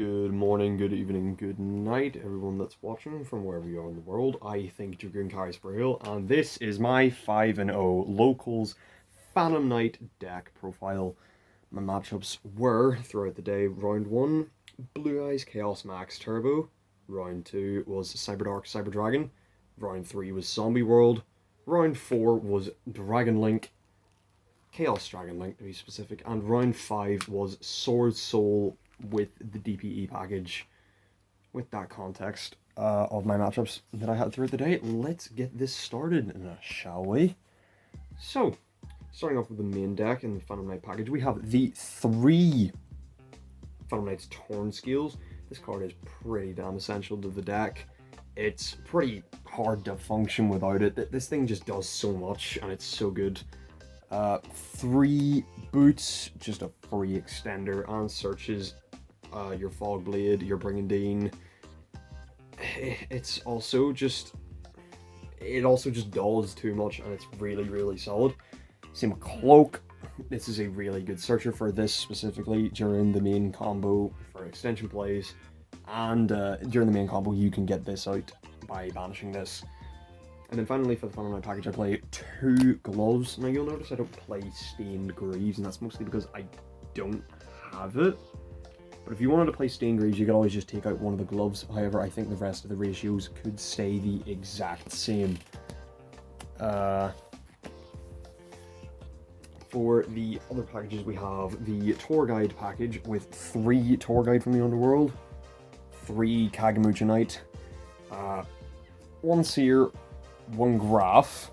Good morning, good evening, good night, everyone that's watching from wherever you are in the world. I think Dragoon carries per hill, and this is my 5-0 Locals Phantom Knight deck profile. My matchups were, throughout the day, round 1, Blue Eyes Chaos Max Turbo, round 2 was Cyberdark Cyber Dragon, round 3 was Zombie World, round 4 was Dragon Link, Chaos Dragon Link to be specific, and round 5 was Sword Soul with the DPE package. With that context of my matchups that I had throughout the day, let's get this started, shall we? So, starting off with the main deck in the Phantom Knight package, we have the 3 Phantom Knight's Torn Scales. This card is pretty damn essential to the deck. It's pretty hard to function without it. This thing just does so much, and it's so good. 3 boots, just a free extender, and searches your Fog Blade, your Brigandine. It also just does too much, and it's really solid. Same with Cloak. This is a really good searcher for this specifically during the main combo for extension plays, and during the main combo you can get this out by banishing this. And then finally, for the Phantom Knight package, I play 2 gloves. Now you'll notice I don't play Stained Greaves, and that's mostly because I don't have it. But if you wanted to play Stained Greaves, you could always just take out one of the gloves. However, I think the rest of the ratios could stay the exact same. For the other packages, we have the Tour Guide package with 3 Tour Guide from the Underworld, 3 Kagamucha Knight, 1 Seer, 1 Graph,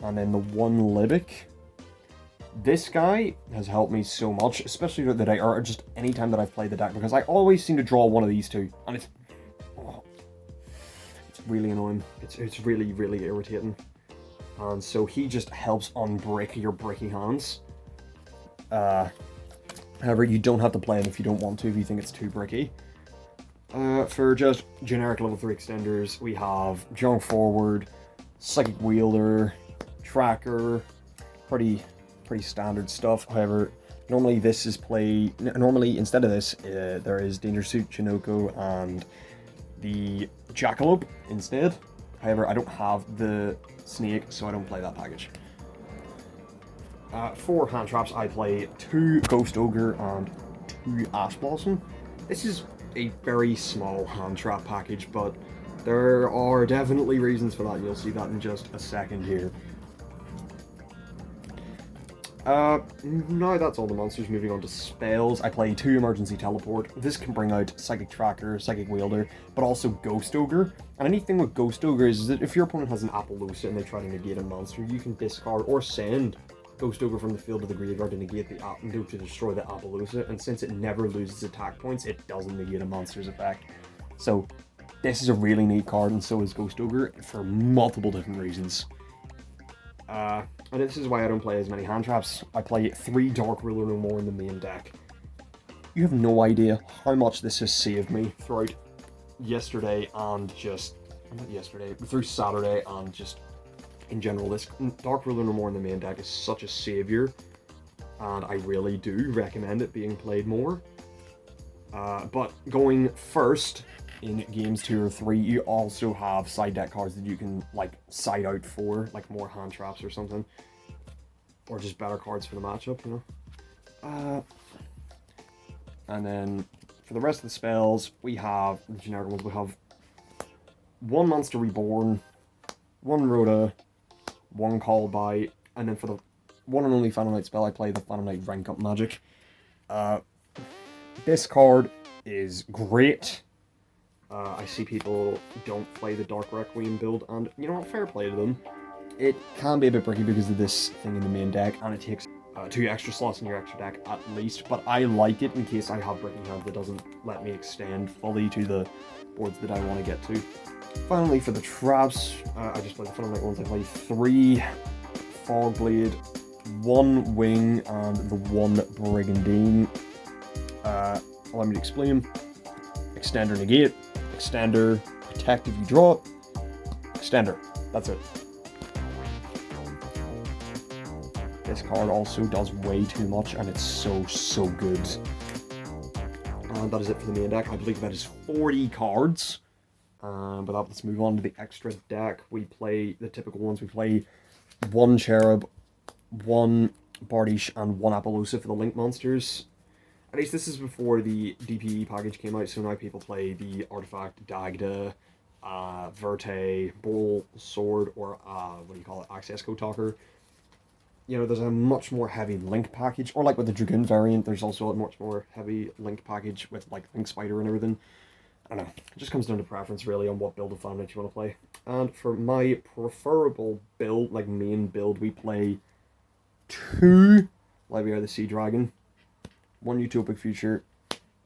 and then the 1 Libic. This guy has helped me so much, especially throughout the day, or just any time that I've played the deck, because I always seem to draw one of these two, and it's really annoying. It's really irritating. And so he just helps unbrick your bricky hands. However, you don't have to play him if you don't want to, if you think it's too bricky. For just generic level 3 extenders, we have Junk Forward, Psychic Wielder, Tracker, pretty standard stuff. However, normally this is instead of this, there is Danger Suit, Chinoko, and the Jackalope instead. However, I don't have the Snake, so I don't play that package. For hand traps, I play 2 Ghost Ogre and 2 Ash Blossom. This is a very small hand trap package, but there are definitely reasons for that. You'll see that in just a second here. Now that's all the monsters. Moving on to spells, I play 2 Emergency Teleport. This can bring out Psychic Tracker, Psychic Wielder, but also Ghost Ogre. And anything with Ghost Ogre is that if your opponent has an Appaloosa and they try to negate a monster, you can discard or send Ghost Ogre from the field to the graveyard to negate the to destroy the Appaloosa. And since it never loses attack points, it doesn't negate a monster's effect. So this is a really neat card, and so is Ghost Ogre for multiple different reasons. And this is why I don't play as many hand traps. I play 3 Dark Ruler No More in the main deck. You have no idea how much this has saved me throughout yesterday and through Saturday and just in general. This Dark Ruler No More in the main deck is such a savior, and I really do recommend it being played more. But going first in games 2 or 3, you also have side deck cards that you can like side out for, like more hand traps or something, or just better cards for the matchup, you know. And then for the rest of the spells, we have the generic ones. We have 1 Monster Reborn, 1 Rhoda, 1 Call By, and then for the one and only Phantom Knight spell, I play the Phantom Knight Rank Up Magic. This card is great. I see people don't play the Dark Requiem build, and you know what, fair play to them. It can be a bit bricky because of this thing in the main deck, and it takes 2 extra slots in your extra deck at least, but I like it in case I have bricky hand that doesn't let me extend fully to the boards that I want to get to. Finally, for the traps, I just play the Phantom Knight ones. I play 3 Fog Blade, 1 Wing, and the 1 Brigandine. Allow me to explain. Extender negate, extender protect if you draw it, extender, that's it. This card also does way too much, and it's so good. And that is it for the main deck. I believe that is 40 cards. But let's move on to the extra deck. We play the typical ones. We play 1 Cherub, 1 Bardiche, and 1 Appaloosa for the Link monsters. At least this is before the DPE package came out, so now people play the Artifact, Dagda, Verte, Bowl, Sword, or what do you call it, Access Code Talker. You know, there's a much more heavy Link package, or like with the Dragoon variant, there's also a much more heavy Link package with like Link Spider and everything. I don't know, it just comes down to preference really on what build of Famnet you want to play. And for my preferable build, like main build, we play 2 Library of the Sea Dragon, 1 Utopic Future,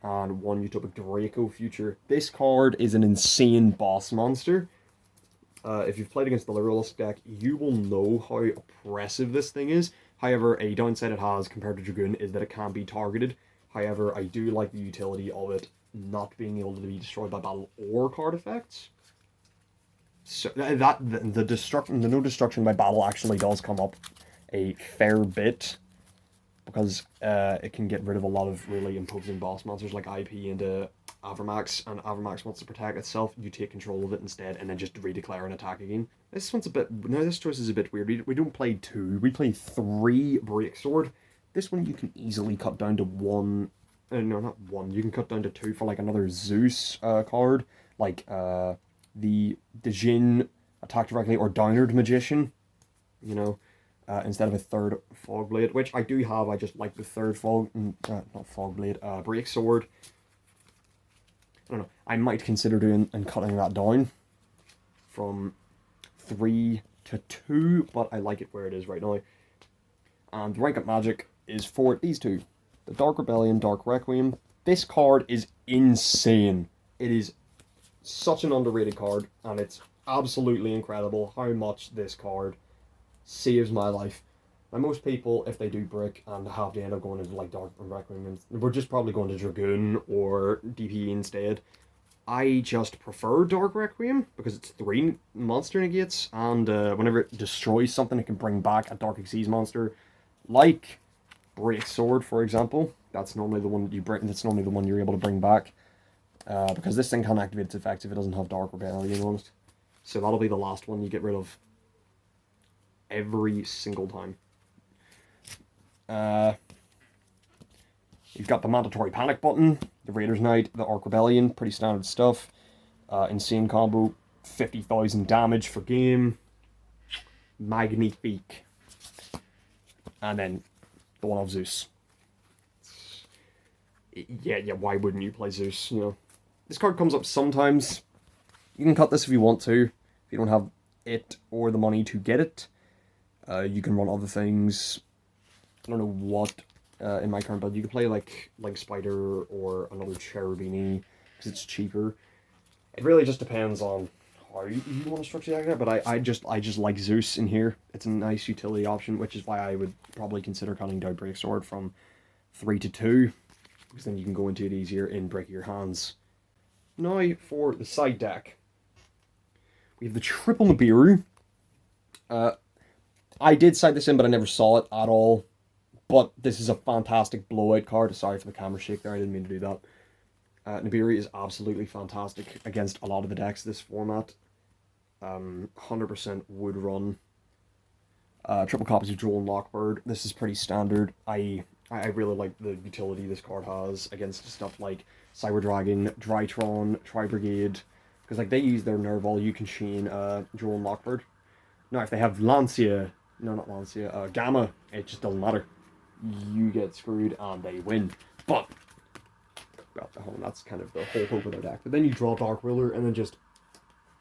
and 1 Utopic Draco Future. This card is an insane boss monster. If you've played against the Lyrilisk deck, you will know how oppressive this thing is. However, a downside it has compared to Dragoon is that it can be targeted. However, I do like the utility of it not being able to be destroyed by battle or card effects. So the no destruction by battle actually does come up a fair bit, because it can get rid of a lot of really imposing boss monsters like IP into Avermax, and Avermax wants to protect itself. You take control of it instead, and then just redeclare an attack again. This one's a bit... Now, this choice is a bit weird. We don't play 2. We play 3 Breaksword. This one you can easily cut down to 1... no, not 1. You can cut down to 2 for, like, another Zeus card. Like, the Djinn Attack Directly, or Downward Magician. You know, instead of a 3rd Fogblade, which I do have. I just like the 3rd not Fogblade, Breaksword. I don't know. I might consider doing and cutting that down from 3 to 2, but I like it where it is right now. And the rank up magic is for these 2. The Dark Rebellion, Dark Requiem. This card is insane. It is such an underrated card, and it's absolutely incredible how much this card saves my life. Now, most people, if they do brick and have to end up going into like Dark Requiem, we're just probably going to Dragoon or DPE instead. I just prefer Dark Requiem because it's 3 monster negates, and whenever it destroys something, it can bring back a Dark Xyz monster, like Breaksword, for example. That's normally the one you bring. That's normally the one you're able to bring back, because this thing can't activate its effects if it doesn't have Dark Rebellion on it. So that'll be the last one you get rid of every single time. You've got the Mandatory Panic button, the Raider's Knight, the Arc Rebellion, pretty standard stuff. Insane combo, 50,000 damage for game. Magnifique. And then the one of Zeus. Yeah, why wouldn't you play Zeus, you know? This card comes up sometimes. You can cut this if you want to. If you don't have it or the money to get it. You can run other things. I don't know what in my current build. You can play like Spider or another Cherubini because it's cheaper. It really just depends on how you want to structure that. But I just like Zeus in here. It's a nice utility option, which is why I would probably consider cutting down Breaksword from 3 to 2, because then you can go into it easier in Break Your Hands. Now for the side deck, we have the triple Nibiru. I did side this in, but I never saw it at all. But this is a fantastic blowout card. Sorry for the camera shake there, I didn't mean to do that. Nibiru is absolutely fantastic against a lot of the decks this format. 100% would run. Triple copies of Droll and Lockbird. This is pretty standard. I really like the utility this card has against stuff like Cyber Dragon, Drytron, Tri-Brigade. Because like they use their Nerval, you can chain Droll and Lockbird. Now if they have Lancia, no not Lancia, Gamma, it just doesn't matter. You get screwed and they win. But well, that's kind of the whole hope of their deck. But then you draw Dark Ruler and then just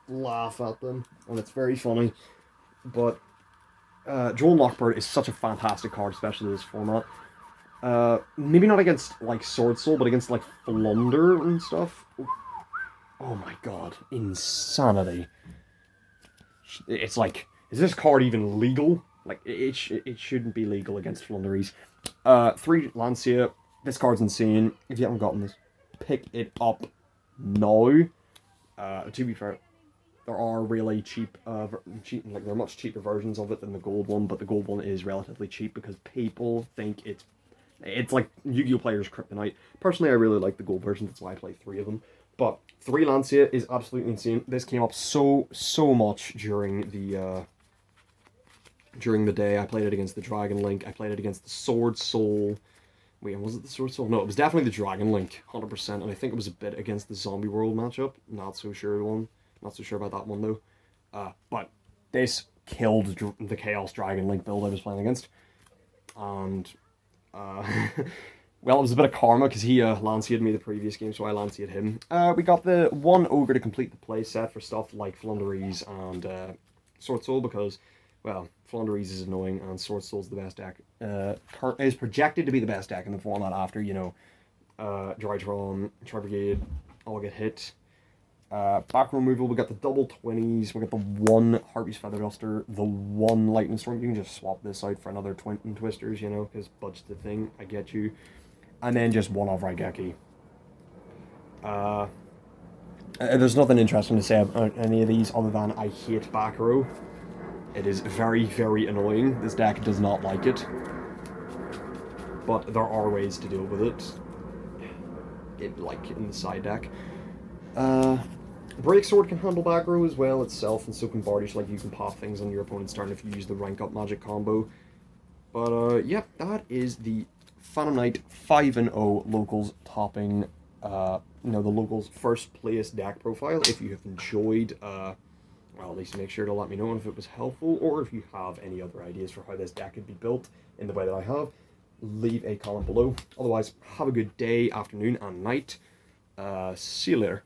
laugh at them, and it's very funny. But Droll and Lockbird is such a fantastic card, especially in this format. Maybe not against like Sword Soul, but against like Flunder and stuff. Oh my god, insanity! It's like, is this card even legal? Like it shouldn't be legal against Flunderies. 3 Lancia. This card's insane. If you haven't gotten this, pick it up now. To be fair, there are really cheap, like there are much cheaper versions of it than the gold one, but the gold one is relatively cheap because people think it's It's like Yu-Gi-Oh! Players' kryptonite. Personally, I really like the gold version, that's why I play 3 of them. But 3 Lancia is absolutely insane. This came up so much during the day. I played it against the Dragon Link. I played it against the Sword Soul. Wait, was it the Sword Soul? No, it was definitely the Dragon Link, 100%. And I think it was a bit against the Zombie World matchup. Not so sure about that one though. But this killed the Chaos Dragon Link build I was playing against. And uh, well, it was a bit of karma because he Lancia'd me the previous game, so I Lancia'd him. We got the one Ogre to complete the play set for stuff like Flunderies and Sword Soul because, well, Flunderies is annoying and Sword Soul's the best deck. Is projected to be the best deck in the format after, you know, Drytron, Tri-Brigade all get hit. Back removal, we got the double 20s, we got the one Harpy's Feather Duster, the one Lightning Storm. You can just swap this out for another Twin Twisters, you know, because budget's the thing, I get you. And then just one of Raigeki. There's nothing interesting to say about any of these other than I hate back row. It is very, very annoying. This deck does not like it. But there are ways to deal with it. Like in the side deck. Breaksword can handle back row as well itself, and so can Bardish. Like, you can pop things on your opponent's turn if you use the rank up magic combo. But yeah, that is the Phantom Knight 5-0 locals topping, the locals first place deck profile. If you have enjoyed, well, at least make sure to let me know if it was helpful, or if you have any other ideas for how this deck could be built in the way that I have, leave a comment below. Otherwise, have a good day, afternoon, and night. See you later.